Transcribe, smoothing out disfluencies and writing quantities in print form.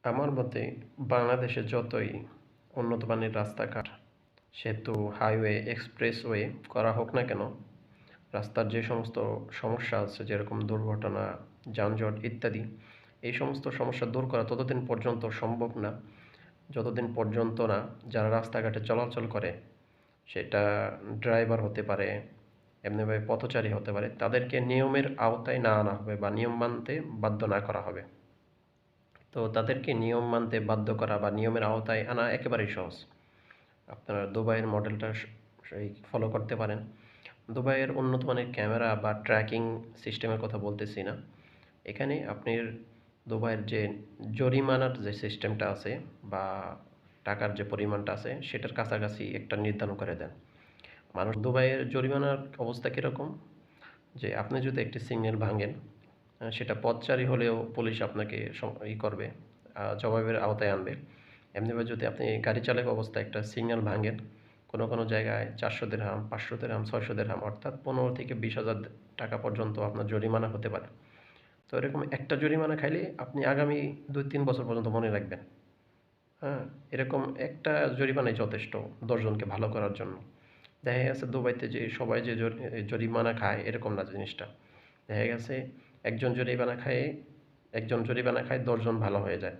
আমার মতে বাংলাদেশে যতই উন্নত মানের রাস্তাঘাট, সেতু, হাইওয়ে, এক্সপ্রেসওয়ে করা হোক না কেন, রাস্তার যে সমস্ত সমস্যা আছে যেরকম দুর্ঘটনা, যানজট ইত্যাদি, এই সমস্ত সমস্যা দূর করা ততদিন পর্যন্ত সম্ভব না যতদিন পর্যন্ত না যারা রাস্তাঘাটে চলাচল করে, সেটা ড্রাইভার হতে পারে, এমনিভাবে পথচারী হতে পারে, তাদেরকে নিয়মের আওতায় না আনা হবে বা নিয়ম মানতে বাধ্য না করা হবে। তো তাদেরকে নিয়ম মানতে বাধ্য করা বা নিয়মের আওতায় আনা একেবারেই সহজ। আপনারা দুবাইয়ের মডেলটা সেই ফলো করতে পারেন। দুবাইয়ের উন্নত মানের ক্যামেরা বা ট্র্যাকিং সিস্টেমের কথা বলতেছি না। এখানে আপনি দুবাইয়ের যে জরিমানার যে সিস্টেমটা আছে বা টাকার যে পরিমাণটা আছে সেটার কাছাকাছি একটা নির্ধারণ করে দেন। মানুষ দুবাইয়ের জরিমানার অবস্থা কীরকম, যে আপনি যদি একটি সিগন্যাল ভাঙেন, সেটা পথচারী হলেও পুলিশ আপনাকে করবে, জবাবের আওতায় আনবে। এমনিভাবে যদি আপনি গাড়ি চালক অবস্থায় একটা সিগন্যাল ভাঙেন, কোনো কোনো জায়গায় 400 দিরহাম, 500 দিরহাম, 600 দিরহাম অর্থাৎ 15 থেকে 20,000 টাকা পর্যন্ত আপনার জরিমানা হতে পারে। তো এরকম একটা জরিমানা খাইলে আপনি আগামী 2-3 বছর পর্যন্ত মনে রাখবেন। হ্যাঁ, এরকম একটা জরিমানাই যথেষ্ট 10 জনকে ভালো করার জন্য। দেখা গেছে দুবাইতে যে সবাই যে জরিমানা খায় এরকম না জিনিসটা। দেখা গেছে একজন জরিমানা খায় 10 জন ভালো হয়ে যায়।